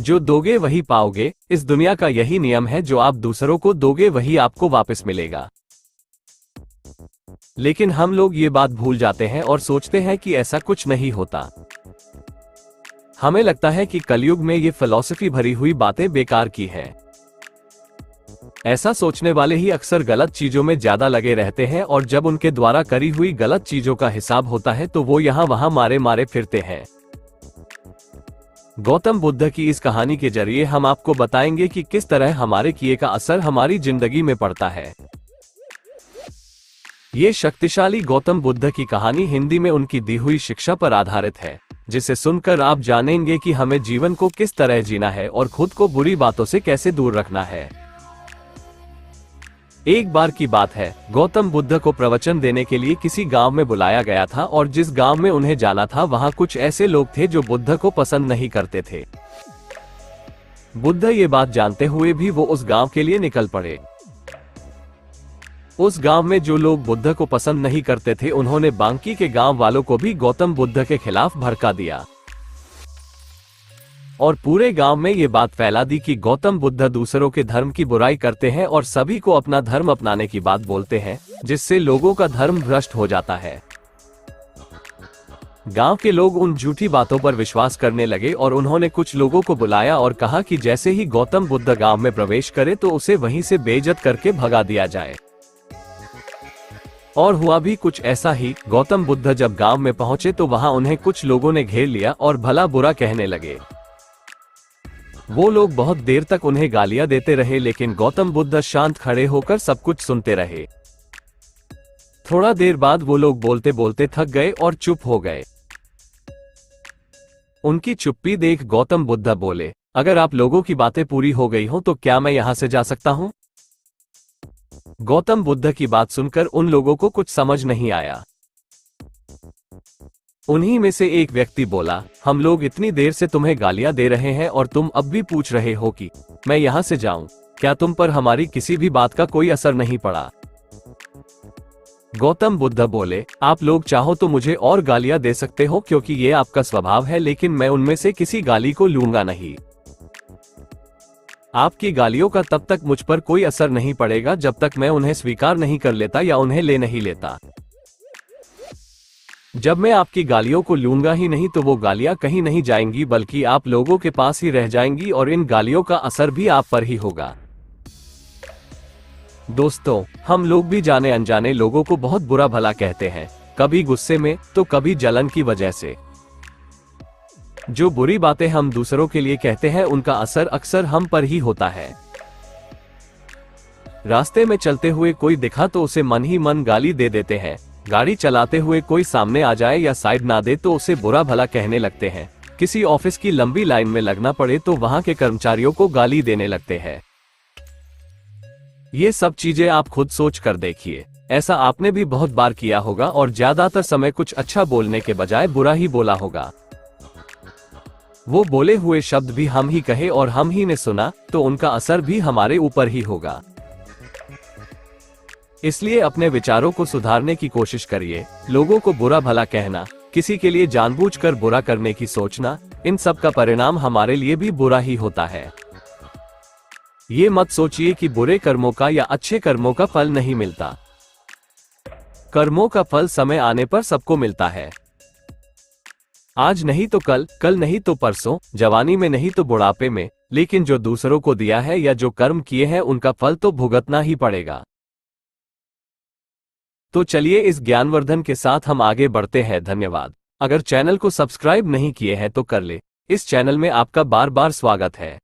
जो दोगे वही पाओगे, इस दुनिया का यही नियम है, जो आप दूसरों को दोगे वही आपको वापस मिलेगा। लेकिन हम लोग ये बात भूल जाते हैं और सोचते हैं कि ऐसा कुछ नहीं होता। हमें लगता है कि कलयुग में ये फिलॉसफी भरी हुई बातें बेकार की हैं। ऐसा सोचने वाले ही अक्सर गलत चीजों में ज्यादा लगे रहते हैं और जब उनके द्वारा करी हुई गलत चीजों का हिसाब होता है तो वो यहाँ वहां मारे मारे फिरते हैं। गौतम बुद्ध की इस कहानी के जरिए हम आपको बताएंगे कि किस तरह हमारे किए का असर हमारी जिंदगी में पड़ता है। ये शक्तिशाली गौतम बुद्ध की कहानी हिंदी में उनकी दी हुई शिक्षा पर आधारित है, जिसे सुनकर आप जानेंगे कि हमें जीवन को किस तरह जीना है और खुद को बुरी बातों से कैसे दूर रखना है। एक बार की बात है, गौतम बुद्ध को प्रवचन देने के लिए किसी गांव में बुलाया गया था और जिस गांव में उन्हें जाना था वहां कुछ ऐसे लोग थे जो बुद्ध को पसंद नहीं करते थे। बुद्ध ये बात जानते हुए भी वो उस गांव के लिए निकल पड़े। उस गांव में जो लोग बुद्ध को पसंद नहीं करते थे, उन्होंने बांकी के गांव वालों को भी गौतम बुद्ध के खिलाफ भड़का दिया और पूरे गांव में ये बात फैला दी कि गौतम बुद्ध दूसरों के धर्म की बुराई करते हैं और सभी को अपना धर्म अपनाने की बात बोलते हैं, जिससे लोगों का धर्म भ्रष्ट हो जाता है। गांव के लोग उन झूठी बातों पर विश्वास करने लगे और उन्होंने कुछ लोगों को बुलाया और कहा कि जैसे ही गौतम बुद्ध गांव में प्रवेश करे तो उसे वहीं से बेइज्जत करके भगा दिया जाए। और हुआ भी कुछ ऐसा ही। गौतम बुद्ध जब गांव में पहुंचे तो वहां उन्हें कुछ लोगों ने घेर लिया और भला बुरा कहने लगे। वो लोग बहुत देर तक उन्हें गालियां देते रहे, लेकिन गौतम बुद्ध शांत खड़े होकर सब कुछ सुनते रहे। थोड़ा देर बाद वो लोग बोलते बोलते थक गए और चुप हो गए। उनकी चुप्पी देख गौतम बुद्ध बोले, अगर आप लोगों की बातें पूरी हो गई हो तो क्या मैं यहां से जा सकता हूं? गौतम बुद्ध की बात सुनकर उन लोगों को कुछ समझ नहीं आया। उन्हीं में से एक व्यक्ति बोला, हम लोग इतनी देर से तुम्हें गालियां दे रहे हैं और तुम अब भी पूछ रहे हो कि मैं यहां से जाऊं, क्या तुम पर हमारी किसी भी बात का कोई असर नहीं पड़ा? गौतम बुद्ध बोले, आप लोग चाहो तो मुझे और गालियां दे सकते हो क्योंकि ये आपका स्वभाव है, लेकिन मैं उनमें से किसी गाली को लूंगा नहीं। आपकी गालियों का तब तक मुझ पर कोई असर नहीं पड़ेगा जब तक मैं उन्हें स्वीकार नहीं कर लेता या उन्हें ले नहीं लेता। जब मैं आपकी गालियों को लूंगा ही नहीं तो वो गालियां कहीं नहीं जाएंगी, बल्कि आप लोगों के पास ही रह जाएंगी और इन गालियों का असर भी आप पर ही होगा। दोस्तों, हम लोग भी जाने अनजाने लोगों को बहुत बुरा भला कहते हैं, कभी गुस्से में तो कभी जलन की वजह से। जो बुरी बातें हम दूसरों के लिए कहते हैं उनका असर अक्सर हम पर ही होता है। रास्ते में चलते हुए कोई दिखा तो उसे मन ही मन गाली दे देते हैं। गाड़ी चलाते हुए कोई सामने आ जाए या साइड ना दे तो उसे बुरा भला कहने लगते हैं। किसी ऑफिस की लंबी लाइन में लगना पड़े तो वहां के कर्मचारियों को गाली देने लगते हैं। ये सब चीजें आप खुद सोच कर देखिए, ऐसा आपने भी बहुत बार किया होगा और ज्यादातर समय कुछ अच्छा बोलने के बजाय बुरा ही बोला होगा। वो बोले हुए शब्द भी हम ही कहे और हम ही ने सुना तो उनका असर भी हमारे ऊपर ही होगा। इसलिए अपने विचारों को सुधारने की कोशिश करिए। लोगों को बुरा भला कहना, किसी के लिए जानबूझकर बुरा करने की सोचना, इन सब का परिणाम हमारे लिए भी बुरा ही होता है। ये मत सोचिए कि बुरे कर्मों का या अच्छे कर्मों का फल नहीं मिलता। कर्मों का फल समय आने पर सबको मिलता है। आज नहीं तो कल, कल नहीं तो परसों, जवानी में नहीं तो बुढ़ापे में, लेकिन जो दूसरों को दिया है या जो कर्म किए हैं उनका फल तो भुगतना ही पड़ेगा। तो चलिए इस ज्ञानवर्धन के साथ हम आगे बढ़ते हैं। धन्यवाद। अगर चैनल को सब्सक्राइब नहीं किए हैं तो कर ले। इस चैनल में आपका बार बार स्वागत है।